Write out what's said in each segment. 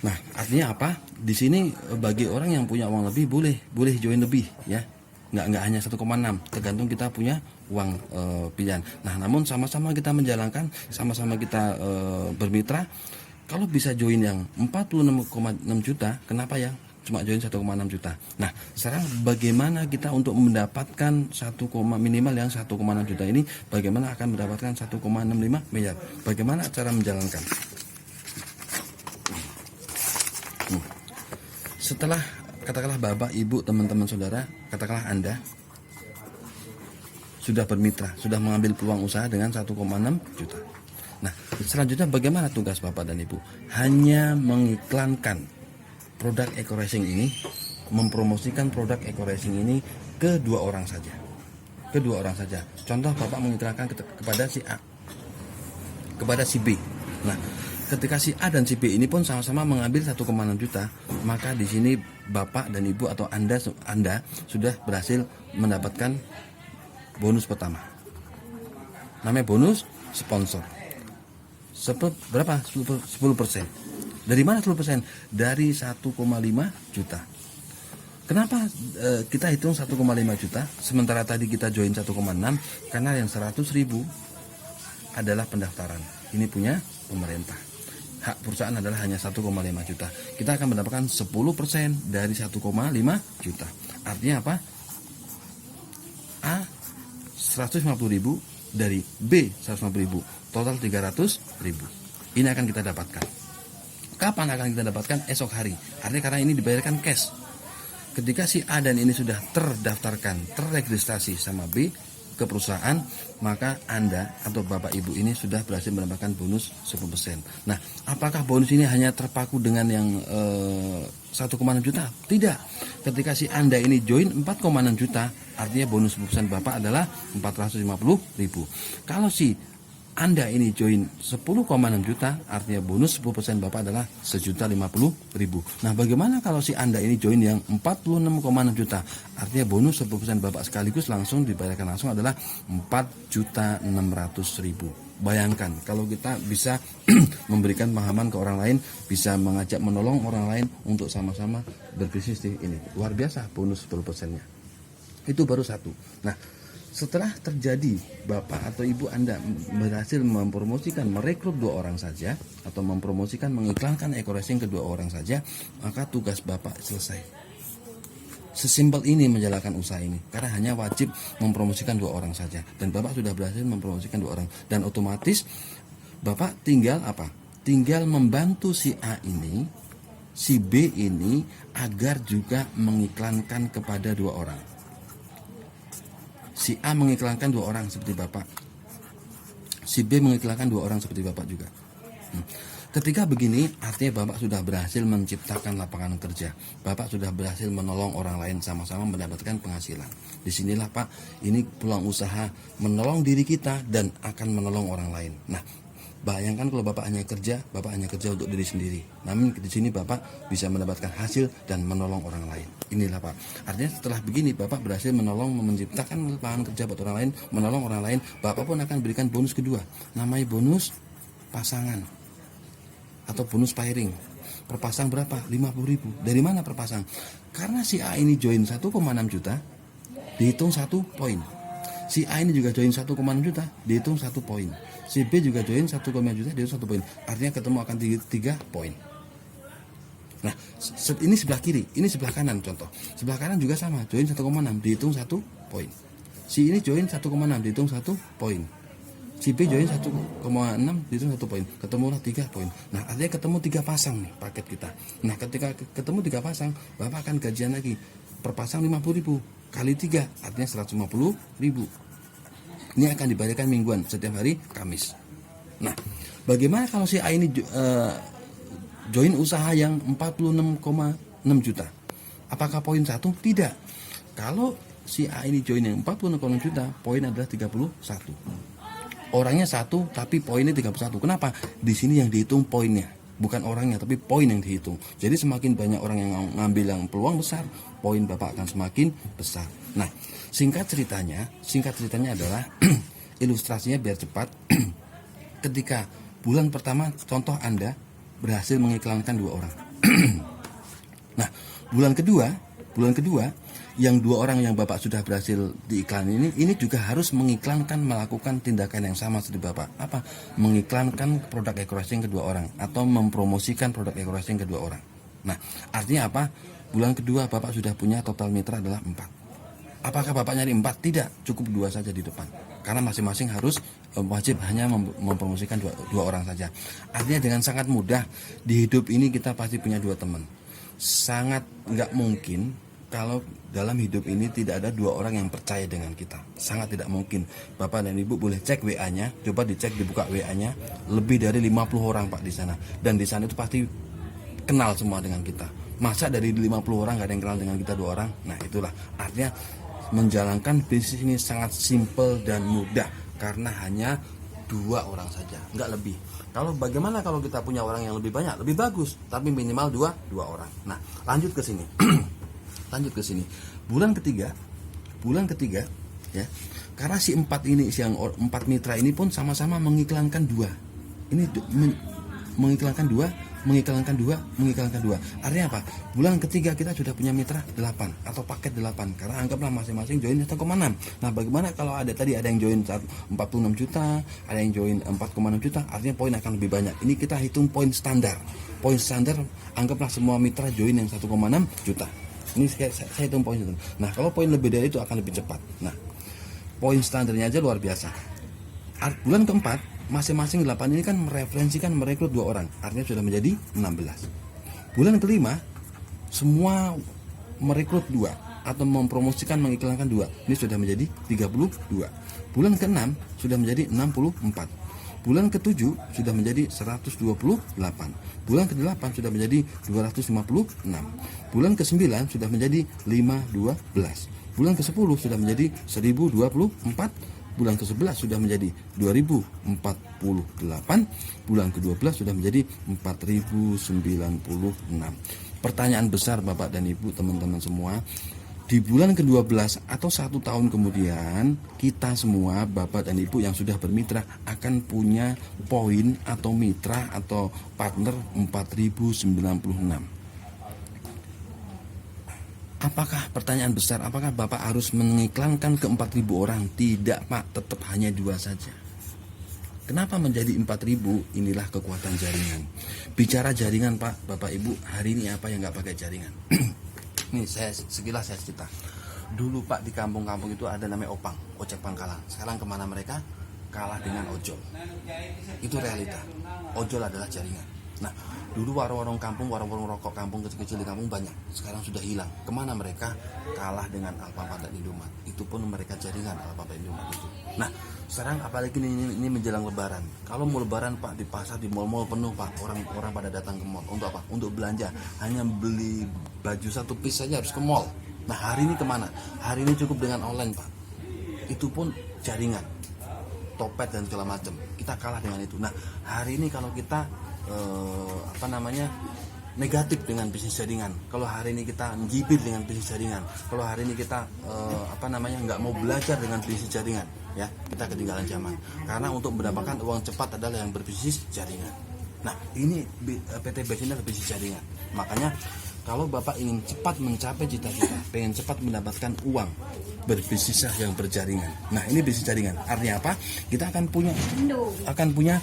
Nah, artinya apa? Di sini bagi orang yang punya uang lebih boleh join lebih ya. Nggak hanya 1,6, tergantung kita punya uang pilihan. Nah, namun sama-sama kita menjalankan, sama-sama kita bermitra. Kalau bisa join yang 46,6 juta, kenapa ya cuma join 1,6 juta? Nah, sekarang bagaimana kita untuk mendapatkan minimal yang 1,6 juta ini, bagaimana akan mendapatkan 1,65 miliar? Bagaimana cara menjalankan? Setelah katakanlah Bapak, Ibu, teman-teman saudara, katakanlah Anda sudah bermitra, sudah mengambil peluang usaha dengan 1,6 juta. Nah, selanjutnya bagaimana tugas Bapak dan Ibu? Hanya mengiklankan produk eco-racing ini, mempromosikan produk eco-racing ini ke dua orang saja. Kedua orang saja. Contoh, Bapak mengiklankan kepada si A, kepada si B. Nah, ketika si A dan si B ini pun sama-sama mengambil 1,6 juta, maka di sini Bapak dan Ibu atau Anda sudah berhasil mendapatkan bonus pertama. Namanya bonus sponsor. Berapa? 10%. Dari mana 10%? Dari 1,5 juta. Kenapa kita hitung 1,5 juta sementara tadi kita join 1,6? Karena yang 100.000 adalah pendaftaran. Ini punya pemerintah. Hak perusahaan adalah hanya 1,5 juta. Kita akan mendapatkan 10% dari 1,5 juta. Artinya apa? A 150.000 dari B 150.000. Total 300.000. Ini akan kita dapatkan. Kapan akan kita dapatkan? Esok hari. Artinya karena ini dibayarkan cash. Ketika si A dan ini sudah terdaftarkan, terregistrasi sama B ke perusahaan, maka Anda atau Bapak Ibu ini sudah berhasil mendapatkan bonus 10%. Nah, apakah bonus ini hanya terpaku dengan yang 1,6 juta? Tidak. Ketika si Anda ini join 4,6 juta, artinya bonus 10% Bapak adalah 450.000. Kalau si Anda ini join 10,6 juta, artinya bonus 10% Bapak adalah 1.050.000. Nah, bagaimana kalau si Anda ini join yang 46,6 juta, artinya bonus 10% Bapak sekaligus langsung dibayarkan langsung adalah 4.600.000. Bayangkan kalau kita bisa memberikan pemahaman ke orang lain, bisa mengajak menolong orang lain untuk sama-sama berbisnis di ini. Luar biasa bonus 10%-nya. Itu baru satu. Nah, setelah terjadi Bapak atau Ibu Anda berhasil mempromosikan, merekrut dua orang saja, atau mempromosikan, mengiklankan eco-racing ke dua orang saja, maka tugas Bapak selesai. Sesimpel ini menjalankan usaha ini, karena hanya wajib mempromosikan dua orang saja, dan Bapak sudah berhasil mempromosikan dua orang, dan otomatis Bapak tinggal apa? Tinggal membantu si A ini, si B ini agar juga mengiklankan kepada dua orang. Si A mengiklankan dua orang seperti Bapak, si B mengiklankan dua orang seperti Bapak juga. Ketika begini, artinya Bapak sudah berhasil menciptakan lapangan kerja. Bapak sudah berhasil menolong orang lain, sama-sama mendapatkan penghasilan. Disinilah Pak, ini peluang usaha menolong diri kita dan akan menolong orang lain. Nah, bayangkan kalau Bapak hanya kerja untuk diri sendiri. Namun di sini Bapak bisa mendapatkan hasil dan menolong orang lain. Inilah Pak. Artinya setelah begini Bapak berhasil menciptakan lapangan kerja buat orang lain, menolong orang lain. Bapak pun akan berikan bonus kedua. Namanya bonus pasangan atau bonus pairing. Perpasang berapa? 50.000. Dari mana perpasang? Karena si A ini join 1,6 juta, dihitung 1 poin. Si A ini juga join 1,6 juta, dihitung 1 poin. Si B juga join 1,5 juta, dihitung 1 poin. Artinya ketemu akan 3 poin. Nah, ini sebelah kiri, ini sebelah kanan contoh. Sebelah kanan juga sama, join 1,6, dihitung 1 poin. Si ini join 1,6, dihitung 1 poin. Si B join 1,6, dihitung 1 poin. Ketemulah 3 poin. Nah, artinya ketemu 3 pasang nih paket kita. Nah, ketika ketemu 3 pasang, Bapak akan gajian lagi. Per pasang 50.000 kali 3, artinya 150.000. Ini akan dibayarkan mingguan setiap hari Kamis. Nah, bagaimana kalau si A ini join usaha yang 46,6 juta? Apakah poin 1? Tidak. Kalau si A ini join yang 46,6 juta, poin adalah 31. Orangnya 1 tapi poinnya 31. Kenapa? Di sini yang dihitung poinnya, bukan orangnya tapi poin yang dihitung. Jadi semakin banyak orang yang ngambil yang peluang besar, poin Bapak akan semakin besar. Nah, singkat ceritanya adalah ilustrasinya biar cepat. Ketika bulan pertama contoh Anda berhasil mengiklankan 2 orang. Nah, bulan kedua yang 2 orang yang Bapak sudah berhasil diiklan ini juga harus mengiklankan, melakukan tindakan yang sama seperti Bapak. Apa? Mengiklankan produk EcoRacing kedua orang atau mempromosikan produk EcoRacing kedua orang. Nah, artinya apa? Bulan kedua Bapak sudah punya total mitra adalah 4. Apakah Bapak nyari 4? Tidak, cukup 2 saja di depan. Karena masing-masing harus wajib hanya mempromosikan dua orang saja. Artinya dengan sangat mudah di hidup ini kita pasti punya 2 teman. Sangat nggak mungkin kalau dalam hidup ini tidak ada 2 orang yang percaya dengan kita. Sangat tidak mungkin. Bapak dan Ibu boleh cek WA-nya, coba dicek, dibuka WA-nya, lebih dari 50 orang Pak di sana. Dan di sana itu pasti kenal semua dengan kita. Masa dari 50 orang gak ada yang kenal dengan kita 2 orang? Nah itulah artinya menjalankan bisnis ini sangat simpel dan mudah karena hanya 2 orang saja, nggak lebih. Kalau bagaimana kalau kita punya orang yang lebih banyak, lebih bagus, tapi minimal dua orang. Nah lanjut ke sini, bulan ketiga ya, karena si 4 ini, si yang 4 mitra ini pun sama-sama mengiklankan 2. Ini mengiklankan dua. Artinya apa? Bulan ketiga kita sudah punya mitra 8 atau paket 8. Karena anggaplah masing-masing join 1,6. Nah, bagaimana kalau ada yang join 46 juta, ada yang join 4,6 juta, artinya poin akan lebih banyak. Ini kita hitung poin standar. Poin standar anggaplah semua mitra join yang 1,6 juta. Ini saya hitung poin itu. Nah, kalau poin lebih dari itu akan lebih cepat. Nah, poin standarnya aja luar biasa. Bulan keempat masing-masing 8 ini kan mereferensikan merekrut 2 orang, artinya sudah menjadi 16. Bulan kelima semua merekrut 2 atau mempromosikan, mengiklankan 2, ini sudah menjadi 32. Bulan ke-6 sudah menjadi 64. Bulan ke-7 sudah menjadi 128. Bulan ke-8 sudah menjadi 256. Bulan ke-9 sudah menjadi 512. Bulan ke-10 sudah menjadi 1024. Bulan ke-11 sudah menjadi 2048, bulan ke-12 sudah menjadi 4096. Pertanyaan besar Bapak dan Ibu, teman-teman semua, di bulan ke-12 atau 1 tahun kemudian, kita semua Bapak dan Ibu yang sudah bermitra akan punya poin atau mitra atau partner 4096. Apakah, pertanyaan besar, apakah Bapak harus mengiklankan ke 4.000 orang? Tidak Pak, tetap hanya 2 saja. Kenapa menjadi 4.000? Inilah kekuatan jaringan. Bicara jaringan Pak, Bapak Ibu, hari ini apa yang nggak pakai jaringan? Nih sekilas saya cerita. Dulu Pak di kampung-kampung itu ada namanya opang, ojek pangkalan. Sekarang kemana mereka? Kalah dengan ojol. Itu realita. Ojol adalah jaringan. Nah, dulu warung-warung kampung, warung-warung rokok kampung kecil-kecil di kampung banyak. Sekarang sudah hilang. Kemana mereka? Kalah dengan Alfamart dan Indomaret. Itu pun mereka jaringan Alfamart dan Indomaret itu. Nah, sekarang apalagi ini menjelang Lebaran. Kalau mau Lebaran Pak, di pasar, di mal-mal penuh Pak. Orang pada datang ke mal. Untuk apa? Untuk belanja. Hanya beli baju 1 piece saja harus ke mall. Nah, hari ini kemana? Hari ini cukup dengan online Pak. Itu pun jaringan. Topet dan segala macam. Kita kalah dengan itu. Nah, hari ini kalau kita negatif dengan bisnis jaringan. Kalau hari ini kita jibir dengan bisnis jaringan. Kalau hari ini kita nggak mau belajar dengan bisnis jaringan, ya kita ketinggalan zaman. Karena untuk mendapatkan uang cepat adalah yang berbisnis jaringan. Nah, ini PT Base ini adalah bisnis jaringan. Makanya kalau Bapak ingin cepat mencapai cita-cita, pengen cepat mendapatkan uang, berbisnislah yang berjaringan. Nah, ini bisnis jaringan. Artinya apa? Kita akan punya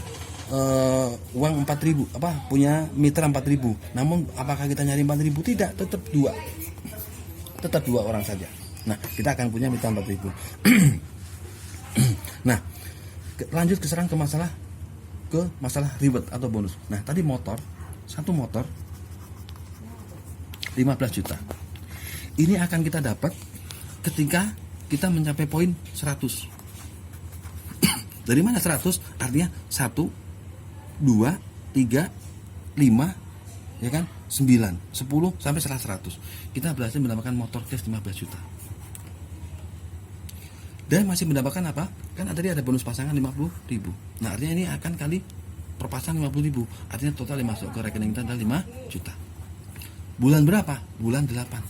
uang 4.000, punya mitra 4.000. Namun apakah kita nyari 4.000? Tidak, tetap 2 orang saja. Nah, kita akan punya mitra 4.000. Nah, lanjut ke masalah reward atau bonus. Nah, tadi satu motor 15 juta. Ini akan kita dapat ketika kita mencapai poin 100. Dari mana 100? Artinya 1, 2, 3, 5, ya kan? 9, 10 sampai 100. Kita berhasil mendapatkan motor cash 15 juta. Dan masih mendapatkan apa? Kan tadi ada bonus pasangan 50.000. Nah, artinya ini akan kali per pasang 50.000. Artinya total yang masuk ke rekening kita adalah 5 juta. Bulan berapa? Bulan 8.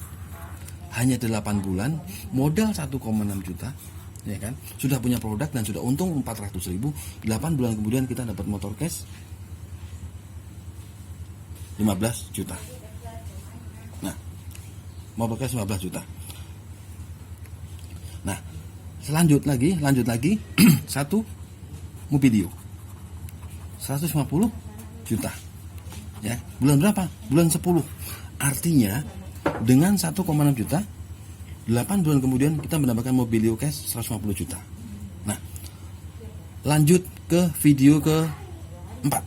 Hanya 8 bulan, modal 1,6 juta. Ya kan, sudah punya produk dan sudah untung 400.000. 8 bulan kemudian kita dapat motor cash 15 juta. mobil cash 15 juta. Nah, lanjut lagi satu Mobilio 150 juta. Ya, bulan berapa? Bulan 10. Artinya dengan 1,6 juta 8 bulan kemudian kita mendapatkan Mobilio cash 150 juta. Nah, lanjut ke video keempat.